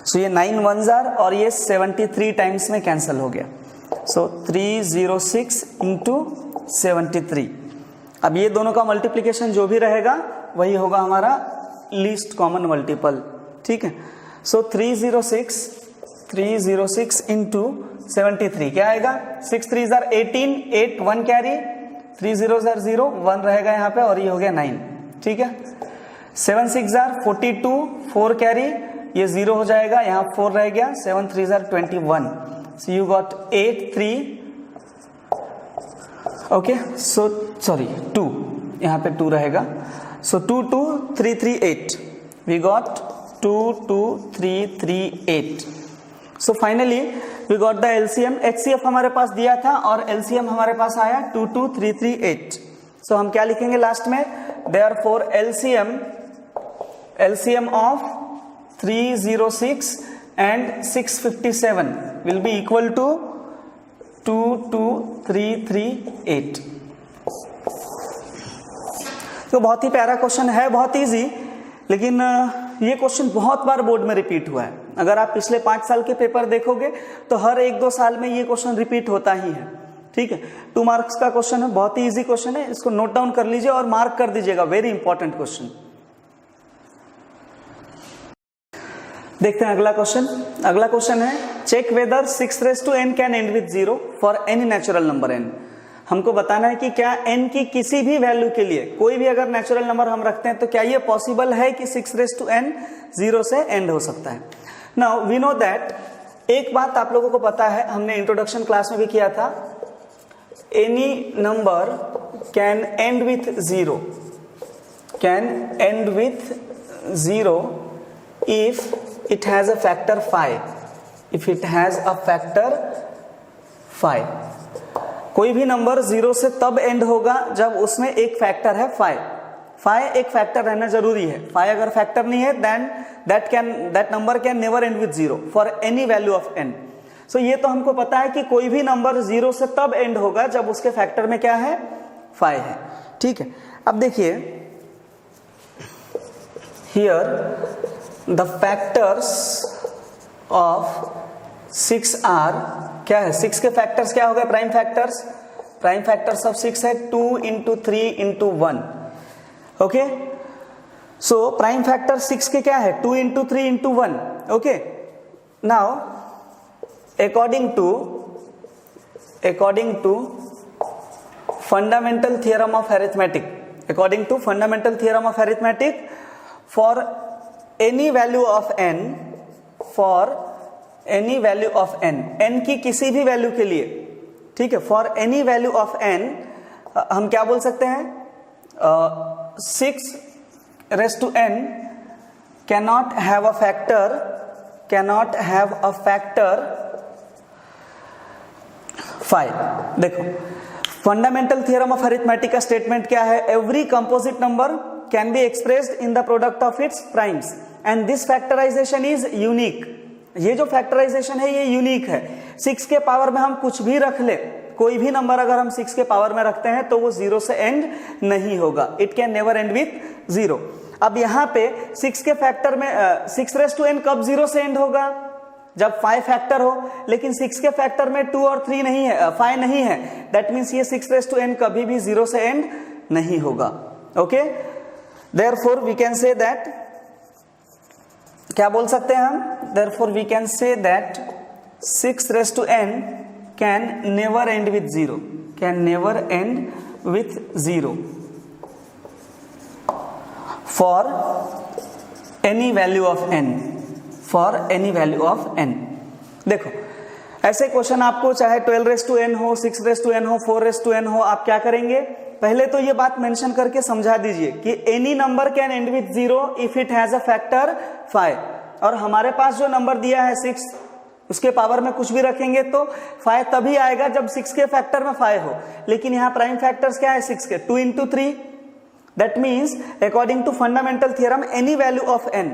सो ये 9 1 जार और ये 73 टाइम्स में कैंसिल हो गया। सो 306 इंटू 73। अब ये दोनों का मल्टीप्लीकेशन जो भी रहेगा वही होगा हमारा लीस्ट कॉमन मल्टीपल, ठीक है। सो 306 इंटू 73 क्या आएगा, 6 3 जार 18, 8 1 कैरी, 3 0 जार 0 1 रहेगा यहाँ पे और ये हो गया 9, ठीक है। 7 6 जार 42, 4 कैरी, ये 0 हो जाएगा, यहाँ 4 रह गया, 7 3 jar 21, so you got 8 3, okay, so sorry 2, यहाँ पे 2 रहेगा, सो 2 2 3 3 8, we got 2 2 3 3 8. So finally we got the LCM. HCF हमारे पास दिया था और LCM हमारे पास आया 2 2 3 3 8. So हम क्या लिखेंगे लास्ट में, therefore LCM of 306 and 657 will be equal to 2 2 3 3 8. तो बहुत ही प्यारा क्वेश्चन है, बहुत इजी, लेकिन ये क्वेश्चन बहुत बार बोर्ड में रिपीट हुआ है। अगर आप पिछले 5 साल के पेपर देखोगे तो हर 1-2 साल में ये क्वेश्चन रिपीट होता ही है, ठीक है। 2 मार्क्स का क्वेश्चन है, बहुत ही इजी क्वेश्चन है, इसको नोट डाउन कर लीजिए और मार्क कर दीजिएगा, वेरी इंपॉर्टेंट क्वेश्चन। देखते हैं अगला क्वेश्चन। अगला क्वेश्चन है check whether 6 raised to n can end with 0 for any natural number n। हमको बताना है कि क्या n की किसी भी वैल्यू के लिए कोई भी अगर नेचुरल नंबर हम रखते हैं तो क्या ये पॉसिबल है कि 6 raised to n 0 से एंड हो सकता है। नाउ वी नो दैट, एक बात आप लोगों को पता है, हमने इंट्रोडक्शन क्लास में भी किया था, any number can and with 0, can and with 0 if it has a factor 5, if it has a factor 5। कोई भी नंबर 0 से तब एंड होगा जब उसमें एक फैक्टर है 5। 5 एक फैक्टर रहना जरूरी है, 5 अगर फैक्टर नहीं है then that number can never end with 0 for any value of n। So ये तो हमको पता है कि कोई भी नंबर 0 से तब एंड होगा जब उसके फैक्टर में क्या है, 5 है, ठीक है। अब देखिए here the factors of 6 are, क्या है, 6 के फैक्टर्स क्या हो गए, prime factors. Prime factors of 6 है 2 into 3 into 1, okay. So prime factor 6 के क्या है, 2 into 3 into 1, okay. Now according to fundamental theorem of arithmetic, according to fundamental theorem of arithmetic, for any value of n, for any value of n, n की किसी भी वैल्यू के लिए, ठीक है, for any value of n हम क्या बोल सकते हैं, 6 raised to n cannot have a factor 5। देखो फंडामेंटल थियरम ऑफ अरिथमेटिक का स्टेटमेंट क्या है, every composite number can be expressed in the product of its primes and this factorization is unique. ये जो फैक्टराइजेशन है ये यूनिक है। 6 के पावर में हम कुछ भी रख ले, कोई भी नंबर अगर हम 6 के पावर में रखते हैं तो वो 0 से एंड नहीं होगा, it can never and with 0। अब यहाँ पे 6 के फैक्टर में 6 raised to n कब 0 से एंड होगा, जब 5 फैक्टर हो, लेकिन 6 के फैक्टर में 2 और 3 नहीं है, 5 नहीं है, दैट मीन्स ये 6 raised to n कभी भी 0 से एंड नहीं होगा, okay. Therefore we can say that, क्या बोल सकते हैं हम, therefore we can say that 6 raised to n can never end with 0, can never end with 0 for any value of n, for any value of n। देखो ऐसे क्वेश्चन आपको चाहे 12 raised to n हो, 6 raised to n हो, 4 raised to n हो, आप क्या करेंगे, पहले तो ये बात मेंशन करके समझा दीजिए कि any number can and with 0 if it has a factor 5। और हमारे पास जो नंबर दिया है 6, उसके पावर में कुछ भी रखेंगे तो 5 तभी आएगा जब 6 के फैक्टर में 5 हो, लेकिन यहाँ प्राइम फैक्टर्स क्या है 6 के, 2 into 3, that means according to fundamental theorem any value of n,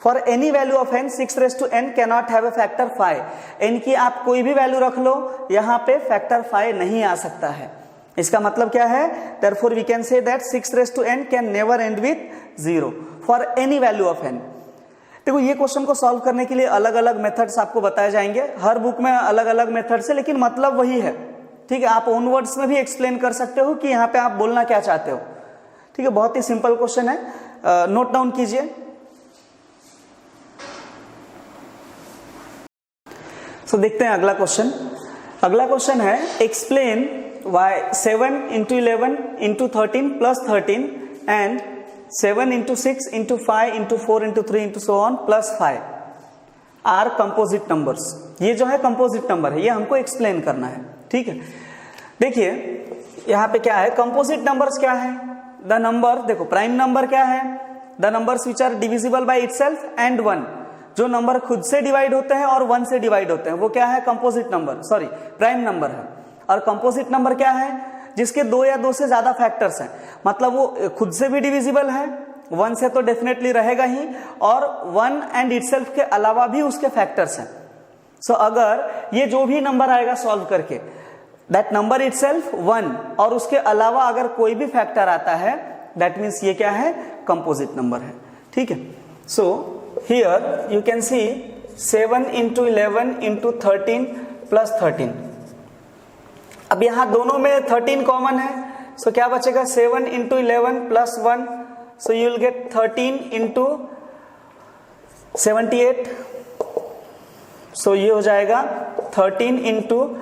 for any value of n 6 raised to n cannot have a factor 5। n की आप कोई भी वैल्यू रख लो, यहाँ पे फैक्टर 5 नहीं आ सकता है। इसका मतलब क्या है, therefore we can say that 6 raised to n can never end with 0 for any value of n। देखो ये क्वेश्चन को सॉल्व करने के लिए अलग अलग मेथड्स आपको बताए जाएंगे, हर बुक में अलग अलग मेथड्स है, लेकिन मतलब वही है, ठीक है। आप ओन वर्ड्स में भी एक्सप्लेन कर सकते हो कि यहाँ पे आप बोलना क्या चाहते हो, ठीक है। बहुत ही सिंपल क्वेश्चन है। नोट डाउन कीजिए। सो देखते हैं अगला क्वेश्चन। अगला क्वेश्चन है explain why 7 into 11 into 13 plus 13 and 7 into 6 into 5 into 4 into 3 into so on plus 5 are composite numbers. ये जो है कंपोजिट नंबर है, ये हमको एक्सप्लेन करना है। ठीक है, देखिए यहाँ पे क्या है, कंपोजिट नंबर्स क्या है, द नंबर, देखो प्राइम नंबर क्या है, the numbers which are divisible by itself and 1, जो नंबर खुद से डिवाइड होते हैं और 1 से डिवाइड होते हैं वो क्या है, composite number, sorry prime number है। और कंपोजिट नंबर क्या है, जिसके 2 या 2 से ज्यादा फैक्टर्स हैं, मतलब वो खुद से भी डिविजिबल है, 1 से तो डेफिनेटली रहेगा ही, और 1 एंड इटसेल्फ के अलावा भी उसके फैक्टर्स हैं। सो अगर ये जो भी नंबर आएगा सॉल्व करके, दैट नंबर इटसेल्फ 1 और उसके अलावा अगर कोई भी फैक्टर आता है, दैट मीन्स ये क्या है, कंपोजिट नंबर है। ठीक है, so here you can see 7 into 11 into 13 plus 13। अब यहां दोनों में 13 कॉमन है, सो क्या बचेगा, 7 into 11 plus 1, so you will get 13 into 78, so ये हो जाएगा 13 into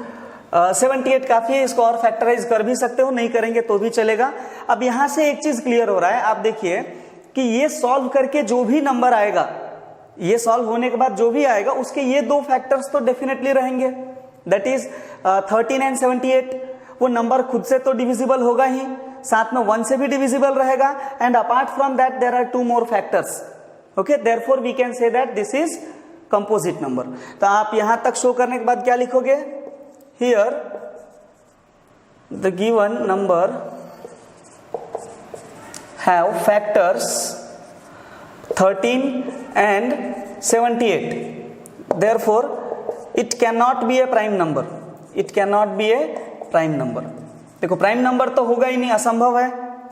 78 काफी है, इसको और फैक्टराइज कर भी सकते हो, नहीं करेंगे तो भी चलेगा। अब यहां से एक चीज क्लियर हो रहा है, आप देखिए कि ये सॉल्व करके जो भी नंबर आएगा, ये सॉल्व होने के बाद जो भी आएगा उसके ये 2 फैक्टर्स तो डेफिनेटली रहेंगे, दैट इज 13 एंड 78। वो नंबर खुद से तो डिविजिबल होगा ही, साथ में 1 से भी डिविजिबल रहेगा, and apart from that there are 2 more factors. Okay, therefore we can say that this is composite number. तो आप यहां तक शो करने के बाद क्या लिखोगे, here the given number have factors 13 and 78, therefore it cannot be a prime number, it cannot be a prime number। देखो प्राइम नंबर तो होगा ही नहीं, असंभव है।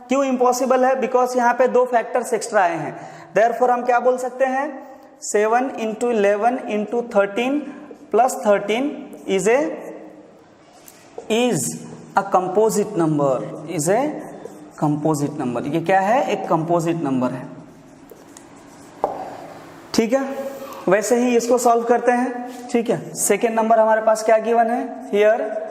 क्यों इम्पॉसिबल है, बिकॉज यहाँ पे 2 फैक्टर्स एक्स्ट्रा आए हैं। देयरफॉर हम क्या बोल सकते हैं, 7 into 11 into 13 plus 13 is a composite number, is a composite number। ये क्या है, एक कंपोजिट नंबर है। ठीक है, वैसे ही इसको सॉल्व करते हैं। ठीक है, सेकेंड नंबर हमारे पास क्या गिवन है, here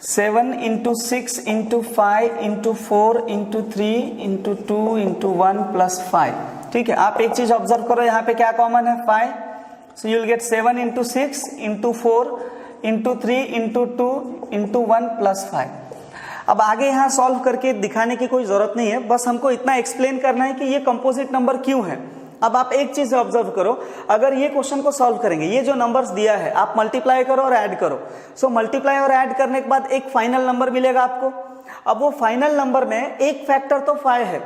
7 into 6 into 5 into 4 into 3 into 2 into 1 plus 5। ठीक है, आप एक चीज ऑब्जर्व करो, यहाँ पे क्या कॉमन है, 5, so you will gate 7 into 6 into 4 into 3 into 2 into 1 plus 5। अब आगे यहाँ सॉल्व करके दिखाने की कोई जरूरत नहीं है, बस हमको इतना एक्सप्लेन करना है कि ये कंपोजिट नंबर क्यों है। अब आप एक चीज ऑब्जर्व करो, अगर ये क्वेश्चन को सॉल्व करेंगे, ये जो नंबर्स दिया है आप मल्टीप्लाई करो और ऐड करो, सो मल्टीप्लाई और ऐड करने के बाद एक फाइनल नंबर मिलेगा आपको। अब वो फाइनल नंबर में एक फैक्टर तो 5 है,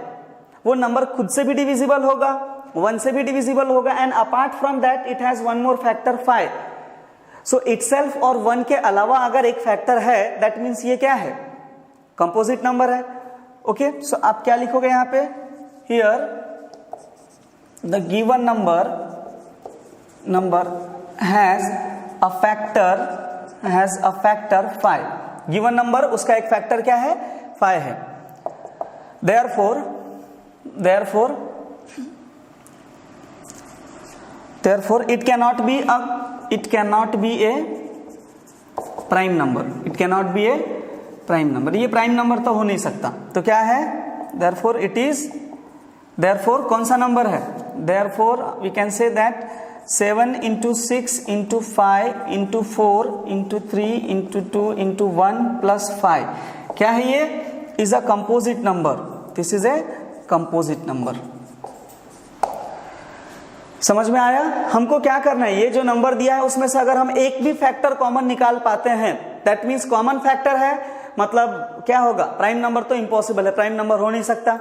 वो नंबर खुद से भी डिविजिबल होगा, 1 से भी डिविजिबल होगा, and apart from that it has 1 more factor 5। So itself और 1 के अलावा अगर एक फैक्टर है, दैट मीन्स ये क्या है, कंपोजिट नंबर है। ओके, सो आप क्या लिखोगे यहाँ पे, here the given number has a factor 5। given number उसका एक फैक्टर क्या है, 5 है। therefore it cannot be a prime number, it cannot be a prime number। ये प्राइम नंबर तो हो नहीं सकता, तो क्या है, therefore कौन सा नंबर है, therefore we can say that 7 into 6 into 5 into 4 into 3 into 2 into 1 plus 5 क्या है, ये is a composite number, this is a composite number। समझ में आया, हमको क्या करना है, ये जो नंबर दिया है उसमें से अगर हम एक भी फैक्टर कॉमन निकाल पाते हैं, दैट मीन्स कॉमन फैक्टर है, मतलब क्या होगा, प्राइम नंबर तो इम्पॉसिबल है, प्राइम नंबर हो नहीं सकता।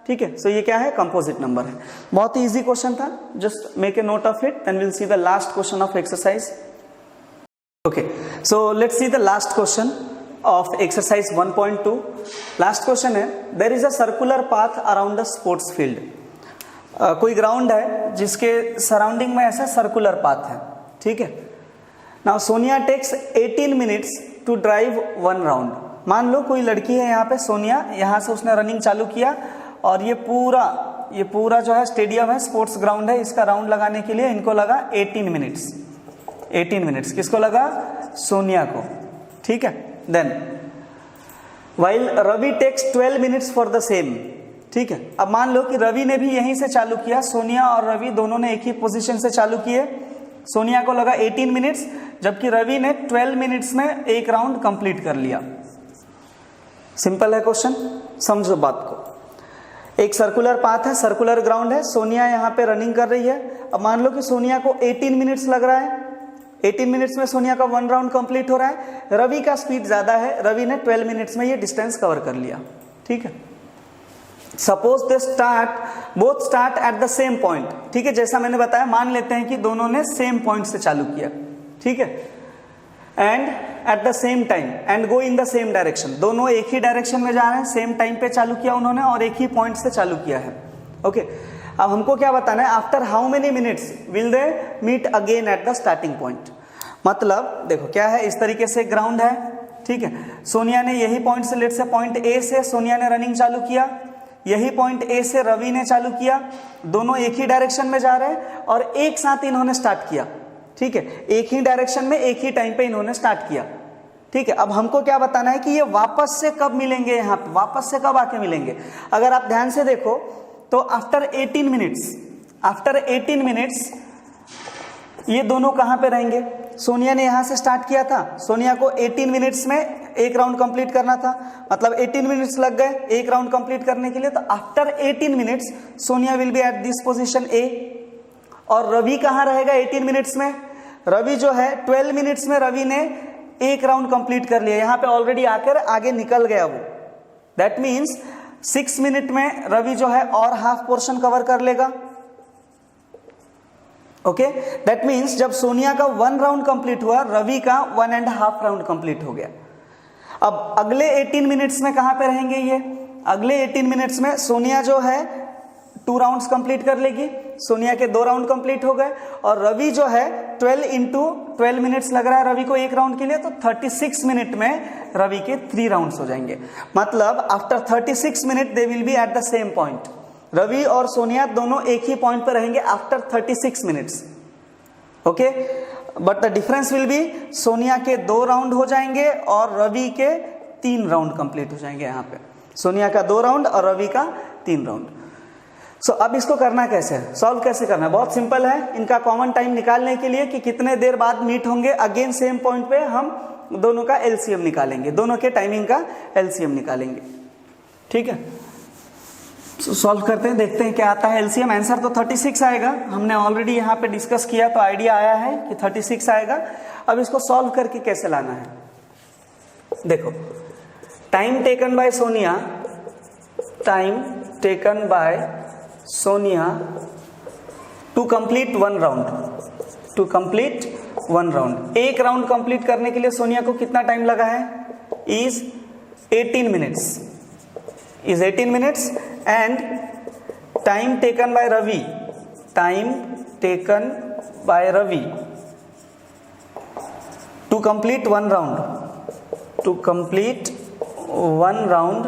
ठीक है, सो ये क्या है, कंपोजिट नंबर है। बहुत ही इजी क्वेश्चन था, just make a note of it, then will see the last question of exercise. Okay, so let's see the last question of exercise 1.2। Last question है, there is a circular path around the sports field. कोई ग्राउंड है जिसके सराउंडिंग में ऐसा सर्कुलर पाथ है। ठीक है, now Sonia takes 18 minutes to drive 1 round. मान लो कोई लड़की है यहाँ पे, सोनिया, यहाँ से उसने रनिंग चालू किया और ये पूरा ये पूरा जो है स्टेडियम है, स्पोर्ट्स ग्राउंड है, इसका राउंड लगाने के लिए इनको लगा 18 मिनट्स। 18 मिनट्स किसको लगा? सोनिया को। ठीक है। Then while Ravi takes 12 minutes for the same. ठीक है। अब मान लो कि रवि ने भी यहीं से चालू किया, सोनिया और रवि दोनों ने एक ही पोजीशन से चालू किए। सोनिया को लगा 18 मिनट्स, जबकि रवि ने 12 मिनट्स में एक राउंड कंप्लीट कर लिया। सिंपल है क्वेश्चन, समझो बात को। एक सर्कुलर पाथ है, सर्कुलर ग्राउंड है, सोनिया यहाँ पे रनिंग कर रही है। अब मान लो कि सोनिया को 18 मिनट्स लग रहा है, 18 मिनट्स में सोनिया का 1 राउंड कंप्लीट हो रहा है। रवि का स्पीड ज्यादा है, रवि ने 12 मिनट्स में ये डिस्टेंस कवर कर लिया। ठीक है। Suppose they both start at the same point. ठीक है, जैसा मैंने बताया, मान लेते हैं कि दोनों ने सेम पॉइंट से चालू किया। ठीक है। And eight the same time and go in the same direction, दोनों एक ही डायरेक्शन में जा रहे हैं, सेम टाइम पे चालू किया उन्होंने और एक ही पॉइंट से चालू किया है। ओके। अब हमको क्या बताना है? After how many minutes will they meet again at the starting point. मतलब देखो क्या है, इस तरीके से ग्राउंड है। ठीक है। सोनिया ने यही पॉइंट से, लेट से पॉइंट ए से सोनिया ने रनिंग चालू किया, यही पॉइंट ए से रवि ने चालू किया, दोनों एक ही डायरेक्शन में जा रहे हैं और एक साथ इन्होंने स्टार्ट किया। ठीक है। एक ही डायरेक्शन में एक ही टाइम पे इन्होंने स्टार्ट किया। ठीक है। अब हमको क्या बताना है कि ये वापस से कब मिलेंगे, यहाँ पे वापस से कब आके मिलेंगे। अगर आप ध्यान से देखो तो आफ्टर 18 मिनट्स ये दोनों कहां पे रहेंगे? सोनिया ने यहां से स्टार्ट किया था, सोनिया को 18 मिनट्स में एक राउंड कंप्लीट करना था, मतलब 18 मिनट्स लग गए एक राउंड कंप्लीट करने के लिए। तो after 18 minutes Sonia will be at this position A. और रवि कहां रहेगा 18 मिनट्स में? रवि जो है 12 मिनट्स में रवि ने एक राउंड कंप्लीट कर लिया, यहां पे ऑलरेडी आकर आगे निकल गया वो। दैट मीन्स 6 मिनट में रवि जो है और हाफ पोर्शन कवर कर लेगा। ओके। दैट मीन्स जब सोनिया का 1 राउंड कंप्लीट हुआ, रवि का 1.5 राउंड कंप्लीट हो गया। अब अगले 18 मिनट्स में कहां पे रहेंगे ये? अगले 18 मिनट्स में सोनिया जो है 2 राउंड्स कंप्लीट कर लेगी, सोनिया के 2 राउंड कंप्लीट हो गए। और रवि जो है 12 इंटू 12 मिनट्स लग रहा है रवि को एक राउंड के लिए, तो 36 मिनट में रवि के 3 राउंड्स हो जाएंगे। मतलब after 36 minute they will be at the same point. Ravi और सोनिया दोनों एक ही पॉइंट पर रहेंगे after 36 minutes. Okay. But the difference will be Sonia के 2 राउंड हो जाएंगे और रवि के 3 राउंड कंप्लीट हो जाएंगे। यहाँ पे सोनिया का 2 राउंड और रवि का 3 राउंड। सो अब इसको करना कैसे है, सॉल्व कैसे करना है? बहुत सिंपल है। इनका कॉमन टाइम निकालने के लिए कि कितने देर बाद मीट होंगे अगेन सेम पॉइंट पे, हम दोनों का एलसीएम निकालेंगे, दोनों के टाइमिंग का एलसीएम निकालेंगे। ठीक है। सॉल्व करते हैं, देखते हैं क्या आता है एलसीएम। आंसर तो 36 आएगा, हमने ऑलरेडी यहाँ पे डिस्कस किया तो आइडिया आया है कि 36 आएगा। अब इसको सॉल्व करके कैसे लाना है, देखो। Time taken by Sonia, time taken by Sonia to complete 1 round, to complete 1 round. एक राउंड कंप्लीट करने के लिए सोनिया को कितना टाइम लगा है? Is 18 minutes, is 18 minutes। and time taken by Ravi, time taken by Ravi to complete 1 round, to complete 1 round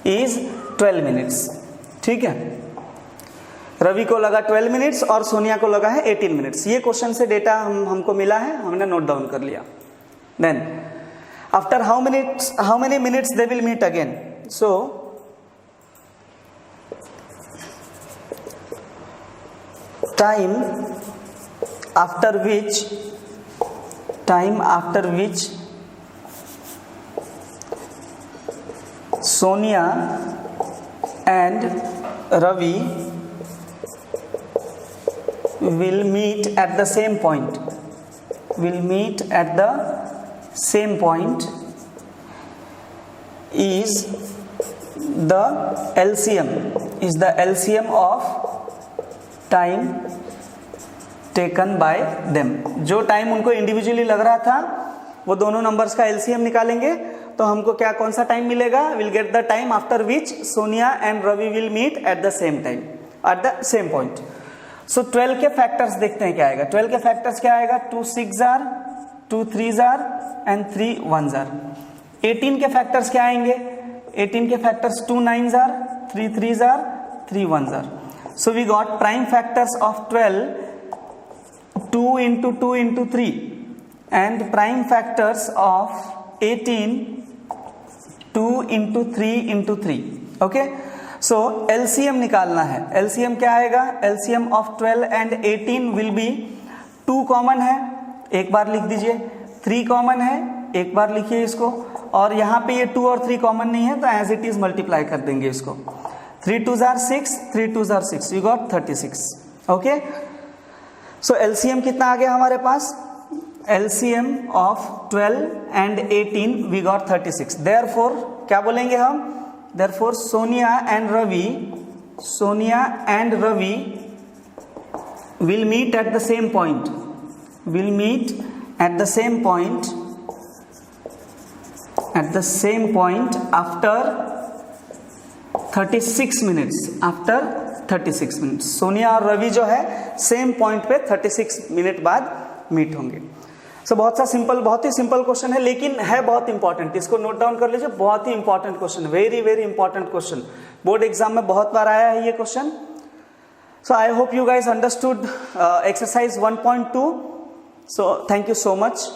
is 12 minutes। ठीक है। रवि को लगा 12 मिनट्स और सोनिया को लगा है 18 मिनट्स। ये क्वेश्चन से डेटा हमको मिला है, हमने नोट डाउन कर लिया। Then after how many minutes they will meet again. So time after which Sonia and Ravi will meet at the same point, is the LCM of time taken by them। जो टाइम उनको इंडिविजुअली लग रहा था वो दोनों नंबर्स का LCM निकालेंगे तो हमको क्या, कौन सा टाइम मिलेगा? Will get the time after which Sonia and Ravi will meet at the same time, at the same point. So 12 के फैक्टर्स देखते हैं क्या आएगा। 12 के फैक्टर्स क्या आएगा? 2 6 जार, 2 3 जार एंड 3 1 जार। 18 के फैक्टर्स क्या आएंगे? 18 के factors 2 9 jar, 3 3 jar, 3 ones are. So we got prime factors of 12, 2 into 2 into 3, and prime factors of 18, 2 into 3 into 3. Okay, so LCM निकालना है. LCM क्या आएगा? LCM of 12 and 18 will be 2 common है, एक बार लिख दीजिए. 3 कॉमन है, एक बार लिखिए इसको. और यहाँ पे ये 2 और 3 कॉमन नहीं है, तो एज इट इज मल्टीप्लाई कर देंगे इसको. 3 2s are 6, 3 2s are 6, we got 36. Okay, so LCM कितना आ गया हमारे पास? LCM of 12 and 18 we got 36. Therefore क्या बोलेंगे हम? Therefore Sonia and Ravi will meet at the same point. Will meet at the same point. At the same point after 36 minutes. After 36 minutes. Sonia और रवि जो है सेम पॉइंट पे 36 मिनट बाद मीट होंगे. सो बहुत ही सिंपल क्वेश्चन है, लेकिन है बहुत इंपॉर्टेंट. इसको नोट डाउन कर लीजिए, बहुत ही important question, very very important question. Board exam में बहुत बार आया है ये क्वेश्चन. So I hope you guys understood exercise 1.2. So thank you so much.